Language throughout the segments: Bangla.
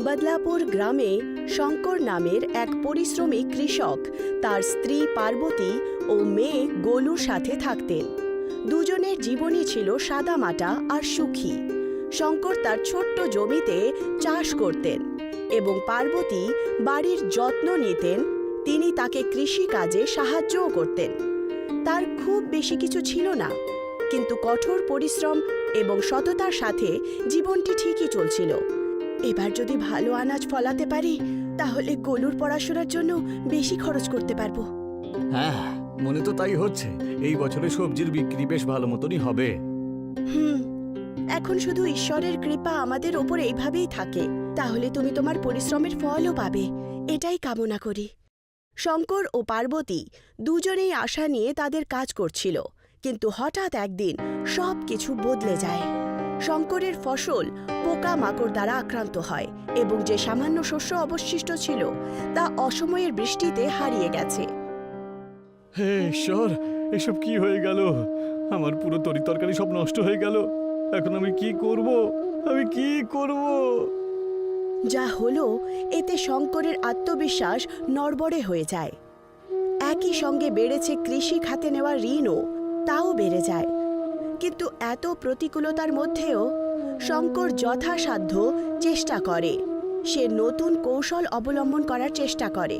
বদলাপুর গ্রামে শঙ্কর নামের এক পরিশ্রমী কৃষক তার স্ত্রী পার্বতী ও মেয়ে গোলুর সাথে থাকতেন। দুজনের জীবনই ছিল সাদামাটা আর সুখী। শঙ্কর তার ছোট্ট জমিতে চাষ করতেন এবং পার্বতী বাড়ির যত্ন নিতেন। তিনি তাকে কৃষিকাজে সাহায্যও করতেন। তার খুব বেশি কিছু ছিল না, কিন্তু কঠোর পরিশ্রম এবং সততার সাথে জীবনটি ঠিকই চলছিল। এবার যদি ভালো আনাজ ফলাতে পারি তাহলে গোলুর পড়াশোনার জন্য বেশি খরচ করতে পারবো। হ্যাঁ, মনে তো তাই হচ্ছে। এই বছরে সবজির বিক্রি বেশ ভালো মতনই হবে। এখন শুধু ঈশ্বরের কৃপা আমাদের ওপর এইভাবেই থাকে, তাহলে তুমি তোমার পরিশ্রমের ফলও পাবে, এটাই কামনা করি। শঙ্কর ও পার্বতী দুজনেই আশা নিয়ে তাদের কাজ করছিল, কিন্তু হঠাৎ একদিন সব কিছু বদলে যায়। শঙ্করের ফসল পোকামাকড় দ্বারা আক্রান্ত হয় এবং যে সামান্য শস্য অবশিষ্ট ছিল তা অসময়ের বৃষ্টিতে হারিয়ে গেছে। হে ঈশ্বর, এসব কি হয়ে গেল? আমার পুরো তরিতরকারি সব নষ্ট হয়ে গেল। এখন আমি কি করব? যা হলো, এতে শঙ্করের আত্মবিশ্বাস নড়বড়ে হয়ে যায়। একই সঙ্গে বেড়েছে কৃষি খাতে নেওয়া ঋণও, তাও বেড়ে যায়। কিন্তু এত প্রতিকূলতার মধ্যেও শঙ্কর যথাসাধ্য চেষ্টা করে। সে নতুন কৌশল অবলম্বন করার চেষ্টা করে,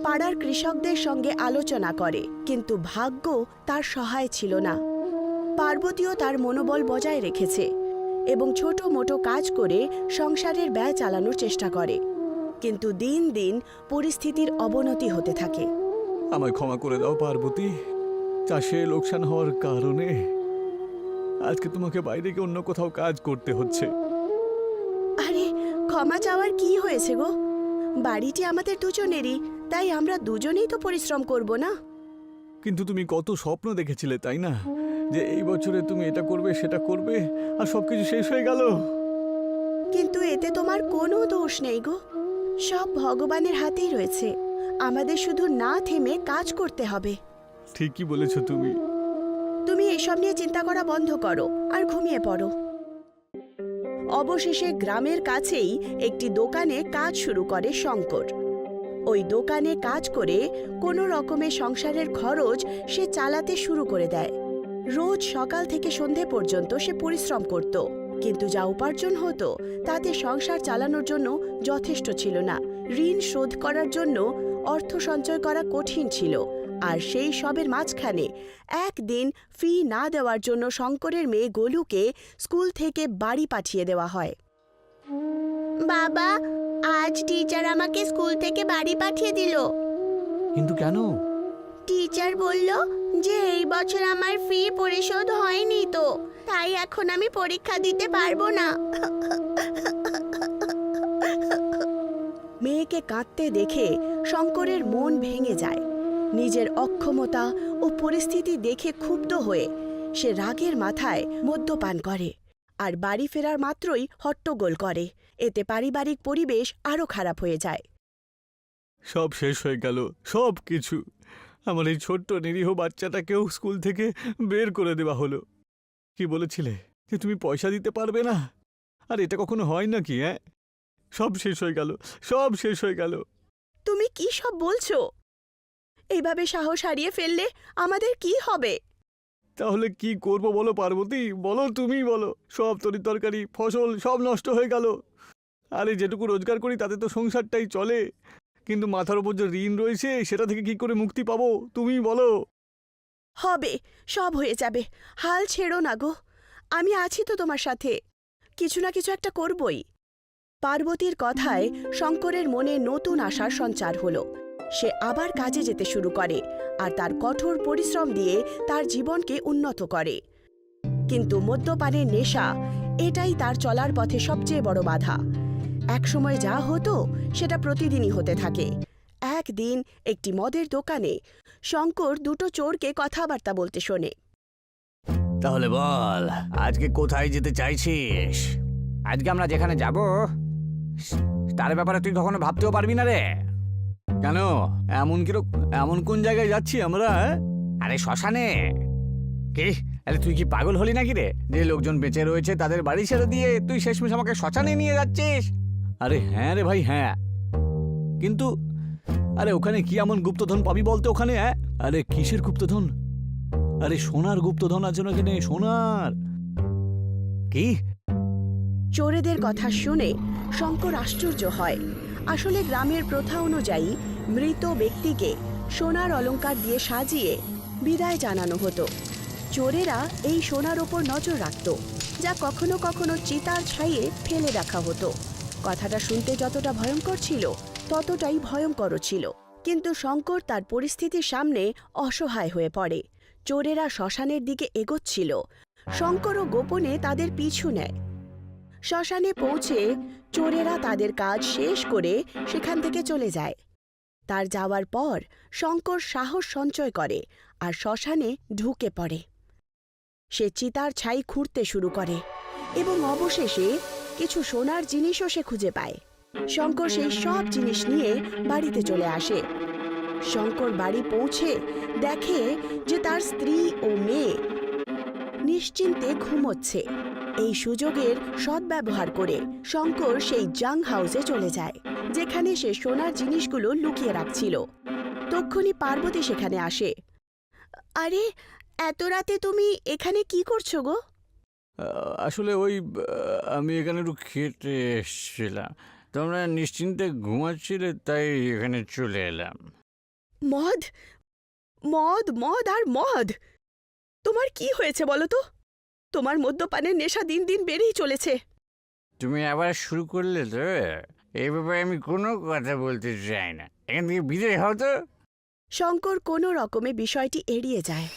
পাড়ার কৃষকদের সঙ্গে আলোচনা করে, কিন্তু ভাগ্য তার সহায় ছিল না। পার্বতীও তার মনোবল বজায় রেখেছে এবং ছোট মোটো কাজ করে সংসারের ব্যয় চালানোর চেষ্টা করে, কিন্তু দিন দিন পরিস্থিতির অবনতি হতে থাকে। আমায় ক্ষমা করে দাও পার্বতী। চাষে লোকসান হওয়ার কারণে আজকে তোমাকে বাইরে গিয়ে অন্য কোথাও কাজ করতে হচ্ছে। আরে, ক্ষমা চাওয়ার কি হয়েছে গো? বাড়িটি আমাদের দুজনেরই, তাই আমরা দুজনেই তো পরিশ্রম করব না? কিন্তু তুমি কত স্বপ্ন দেখেছিলে, তাই না? যে এই বছরে তুমি এটা করবে, সেটা করবে, আর সবকিছু শেষ হয়ে গেল। কিন্তু এতে তোমার কোনো দোষ নেই গো। সব ভগবানের হাতেই রয়েছে। আমাদের শুধু না থেমে কাজ করতে হবে। ঠিকই বলেছ তুমি। তুমি এসব নিয়ে চিন্তা করা বন্ধ করো আর ঘুমিয়ে পড়ো। অবশেষে গ্রামের কাছেই একটি দোকানে কাজ শুরু করে শঙ্কর। ওই দোকানে কাজ করে কোনো রকমে সংসারের খরচ সে চালাতে শুরু করে দেয়। রোজ সকাল থেকে সন্ধে পর্যন্ত সে পরিশ্রম করত, কিন্তু যা উপার্জন হতো তাতে সংসার চালানোর জন্য যথেষ্ট ছিল না। ঋণ শোধ করার জন্য অর্থ সঞ্চয় করা কঠিন ছিল, আর সেই সবের মাঝখানে একদিন ফি না দেওয়ার জন্য শঙ্করের মেয়ে গোলুকে স্কুল থেকে বাড়ি পাঠিয়ে দেওয়া হয়। বাবা, আজ টিচার আমাকে স্কুল থেকে বাড়ি পাঠিয়ে দিল। কিন্তু কেন? টিচার বলল যে এই বছর আমার ফি পরিশোধ হয়নি, তো তাই এখন আমি পরীক্ষা দিতে পারবো না। মেয়েকে কাঁদতে দেখে শঙ্করের মন ভেঙে যায়। নিজের অক্ষমতা ও পরিস্থিতি দেখে ক্ষুব্ধ হয়ে সে রাগের মাথায় মদ্যপান করে আর বাড়ি ফেরার মাত্রই হট্টগোল করে। এতে পারিবারিক পরিবেশ আরও খারাপ হয়ে যায়। সব শেষ হয়ে গেল, সব কিছু। আমার এই ছোট্ট নিরীহ বাচ্চাটাকেও স্কুল থেকে বের করে দেওয়া হলো। কি বলেছিলে যে তুমি পয়সা দিতে পারবে না? আর এটা কখনো হয় নাকি? সব শেষ হয়ে গেল, সব শেষ হয়ে গেল। তুমি কি সব বলছো? এইভাবে সাহস হারিয়ে ফেললে আমাদের কি হবে? তাহলে কি করব বলো পার্বতী, বলো, তুমি বলো। সব তরিতরকারি ফসল সব নষ্ট হয়ে গেল। আরে যেটুকু রোজগার করি তাতে তো সংসারটাই চলে, কিন্তু মাথার উপর যে ঋণ রয়েছে সেটা থেকে কি করে মুক্তি পাবো, তুমি বলো। হবে, সব হয়ে যাবে। হাল ছেড়ো না গো, আমি আছি তো তোমার সাথে। কিছু না কিছু একটা করবই। পার্বতীর কথায় শঙ্করের মনে নতুন আশার সঞ্চার হলো। সে আবার কাজে যেতে শুরু করে আর তার কঠোর পরিশ্রম দিয়ে তার জীবনকে উন্নত করে। কিন্তু মদ্যপানের নেশা, এটাই তার চলার পথে সবচেয়ে বড় বাধা। একসময় যা হতো সেটা প্রতিদিনই হতে থাকে। একদিন একটি মদের দোকানে শঙ্কর দুটো চোরকে কথাবার্তা বলতে শোনে। তাহলে বল, আজকে কোথায় যেতে চাইছিস? আজকে আমরা যেখানে যাব তার ব্যাপারে তুই কখনো ভাবতেও পারবি না রে। কেন? এমন কোন জায়গায় যাচ্ছি আমরা? আরে শ্মশানে। কি? আরে তুই কি পাগল হলি নাকি রে? যে লোকজন বেঁচে রয়েছে তাদের বাড়ি ছেড়ে দিয়ে তুই শেষমেশ আমাকে শ্মশানে নিয়ে যাচ্ছিস? আরে হ্যাঁ রে ভাই, হ্যাঁ, কিন্তু আরে ওখানে কি এমন গুপ্তধন পাবি বলতে ওখানে? হ্যাঁ, আরে কিসের গুপ্তধন? আরে সোনার গুপ্তধন আছে না এখানে, সোনার। কি? চোরেদের কথা শুনে শঙ্কর আশ্চর্য হয়। আসলে গ্রামের প্রথা অনুযায়ী মৃত ব্যক্তিকে সোনার অলংকার দিয়ে সাজিয়ে বিদায় জানানো হতো। চোরেরা এই সোনার ওপর নজর রাখত, যা কখনো কখনো চিতার ছাইয়ে ফেলে রাখা হতো। কথাটা শুনতে যতটা ভয়ঙ্কর ছিল ততটাই ভয়ঙ্করও ছিল। কিন্তু শঙ্কর তার পরিস্থিতির সামনে অসহায় হয়ে পড়ে। চোরেরা শ্মশানের দিকে এগোচ্ছিল। শঙ্করও গোপনে তাদের পিছু নেয়। শ্মশানে পৌঁছে চোরেরা তাদের কাজ শেষ করে সেখান থেকে চলে যায়। তার যাওয়ার পর শঙ্কর সাহস সঞ্চয় করে আর শ্মশানে ঢুকে পড়ে। সে চিতার ছাই খুঁড়তে শুরু করে এবং অবশেষে কিছু সোনার জিনিসও সে খুঁজে পায়। শঙ্কর সেই সব জিনিস নিয়ে বাড়িতে চলে আসে। শঙ্কর বাড়ি পৌঁছে দেখে যে তার স্ত্রী ও মেয়ে নিশ্চিন্তে ঘুমোচ্ছে। এই সুযোগের সদ্ব্যবহার করে শঙ্কর সেই জাং হাউসে চলে যায়, যেখানে সে সোনার জিনিসগুলো লুকিয়ে রাখছিল। তক্ষুনি পার্বতী সেখানে আসে। আরে, এত রাতে তুমি এখানে কি করছো গো? আসলে ওই আমি এখানে একটু খেতে এসেছিলাম, তোমরা নিশ্চিন্তে ঘুমাচ্ছিলে তাই এখানে চলে এলাম। মদ মদ মদ আর মদ! তোমার কি হয়েছে বলো তো? তোমার মদ্যপানের নেশা দিন দিন বেড়েই চলেছে। তুমি আবার শুরু করলে তো? এই ব্যাপারে আমি কোনো কথা বলতে চাই না, এখান থেকে বিদায় হও তো। শঙ্কর কোনো রকমে বিষয়টি এড়িয়ে যায়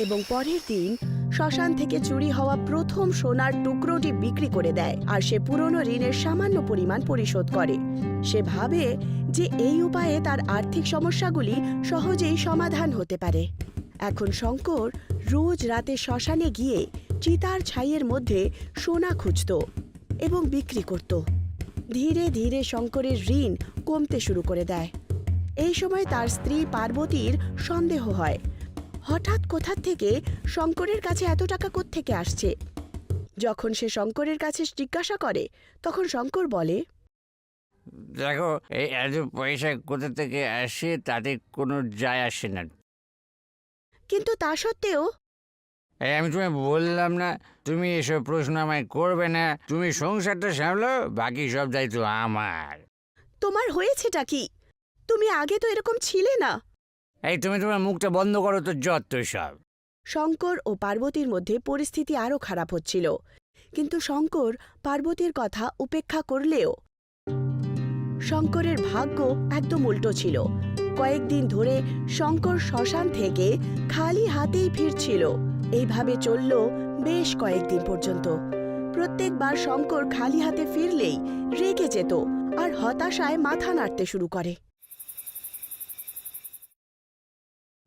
এবং পরের দিন শ্মশান থেকে চুরি হওয়া প্রথম সোনার টুকরোটি বিক্রি করে দেয় আর সে পুরনো ঋণের সামান্য পরিমাণ পরিশোধ করে। সে ভাবে যে এই উপায়ে তার আর্থিক সমস্যাগুলি সহজেই সমাধান হতে পারে। এখন শঙ্কর রোজ রাতে শ্মশানে গিয়ে চিতার ছাইয়ের মধ্যে সোনা খুঁজত এবং বিক্রি করত। ধীরে ধীরে শঙ্করের ঋণ কমতে শুরু করে দেয়। এই সময় তার স্ত্রী পার্বতীর সন্দেহ হয়, হঠাৎ কোথা থেকে শঙ্করের কাছে এত টাকা কোত্থেকে আসছে। যখন সে শঙ্করের কাছে জিজ্ঞাসা করে তখন শঙ্কর বলে, দেখো, এই এত পয়সা কোথা থেকে আসে তাতে কোনো যায় আসে না। কিন্তু তা সত্ত্বেও এই আমি তোমায় বললাম না তুমি এসব প্রশ্ন আমায় করবে না, তুমি সংসারটা সামলো, বাকি সব দায়িত্ব আমার। তোমার হয়েছেটা কি? তুমি আগে তো এরকম ছিলে না। এই তুমি তোমার মুখটা বন্ধ করো তো, যত সব। শঙ্কর ও পার্বতীর মধ্যে পরিস্থিতি আরও খারাপ হচ্ছিল, কিন্তু শঙ্কর পার্বতীর কথা উপেক্ষা করলেও শঙ্করের ভাগ্য একদম উল্টো ছিল। কয়েকদিন ধরে শঙ্কর শ্মশান থেকে খালি হাতেই ফিরছিল। এইভাবে চলল বেশ কয়েকদিন পর্যন্ত। প্রত্যেকবার শঙ্কর খালি হাতে ফিরলেই রেগে যেত আর হতাশায় মাথা নাড়তে শুরু করে।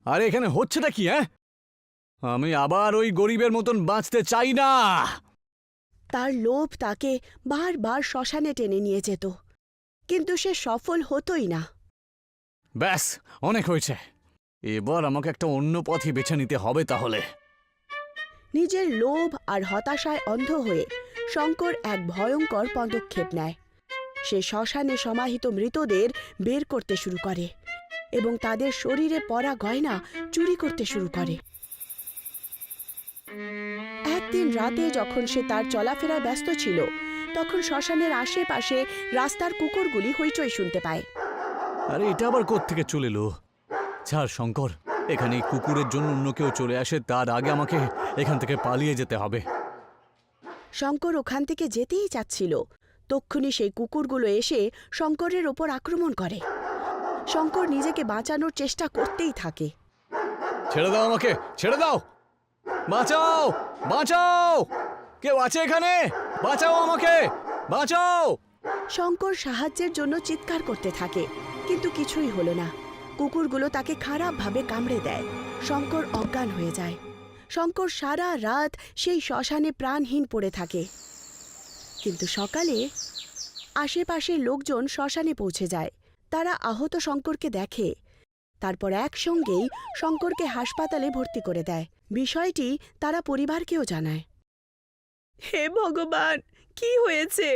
আরে এখানে হচ্ছেটা কি? হ্যাঁ, আমি আবার ওই গরিবের মতন বাঁচতে চাই না। তার লোভ তাকে বারবার শ্মশানে টেনে নিয়ে যেত, কিন্তু সে সফল হতোই না। ব্যাস, অনেক হয়েছে। এবার আমাকে একটা অন্য পথই বেছে নিতে হবে তাহলে। নিজের লোভ আর হতাশায় অন্ধ হয়ে শঙ্কর এক ভয়ঙ্কর পদক্ষেপ নেয়। সে শ্মশানে সমাহিত মৃতদের বের করতে শুরু করে এবং তাদের শরীরে পরা গয়না চুরি করতে শুরু করে। একদিন রাতে যখন সে তার চলাফেরায় ব্যস্ত ছিল, তখন শ্মশানের আশেপাশে রাস্তার কুকুরগুলি হইচই শুনতে পায়। আরে এটা আবার কোত্থেকে চলে এলো? ছাড় শঙ্কর, এখানে এই কুকুরের জন্য অন্য কেউ চলে আসে তার আগে আমাকে এখান থেকে পালিয়ে যেতে হবে। শঙ্কর ওখান থেকে যেতেই চাচ্ছিল, তক্ষুনি সেই কুকুরগুলো এসে শঙ্করের ওপর আক্রমণ করে। শঙ্কর নিজেকে বাঁচানোর চেষ্টা করতেই থাকে। ছেড়ে দাও আমাকে, ছেড়ে দাও! বাঁচাও, বাঁচাও! কেউ আছে এখানে? বাঁচাও আমাকে, বাঁচাও! শঙ্কর সাহায্যের জন্য চিৎকার করতে থাকে, কিন্তু কিছুই হলো না। কুকুরগুলো তাকে খারাপভাবে কামড়ে দেয়। শঙ্কর অজ্ঞান হয়ে যায়। শঙ্কর সারা রাত সেই শ্মশানে প্রাণহীন পড়ে থাকে। কিন্তু সকালে আশেপাশের লোকজন শ্মশানে পৌঁছে যায়। তারা আহত শঙ্করকে দেখে। তারপর একসঙ্গেই শঙ্করকে হাসপাতালে ভর্তি করে দেয়। বিষয়টি তারা পরিবারকেও জানায়। হে ভগবান, কি হয়েছে?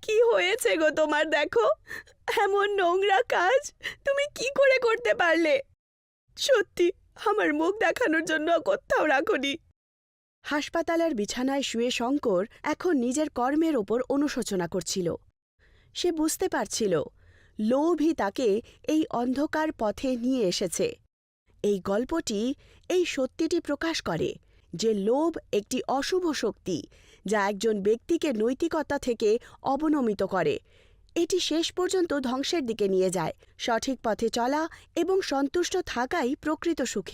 কি হয়েছে গো তোমার? দেখো, এমন নোংরা কাজ তুমি কি করে করতে পারলে? সত্যি আমার মুখ দেখানোর জন্য কোথাও রাখোনি। হাসপাতালের বিছানায় শুয়ে শঙ্কর এখন নিজের কর্মের ওপর অনুশোচনা করছিল। সে বুঝতে পারছিল লোভই তাকে এই অন্ধকার পথে নিয়ে এসেছে। এই গল্পটি এই সত্যিটি প্রকাশ করে যে লোভ একটি অশুভ শক্তি যা একজন ব্যক্তিকে নৈতিকতা থেকে অবনমিত করে। এটি শেষ পর্যন্ত ধ্বংসের দিকে নিয়ে যায়। সঠিক পথে চলা এবং সন্তুষ্ট থাকাই প্রকৃত সুখে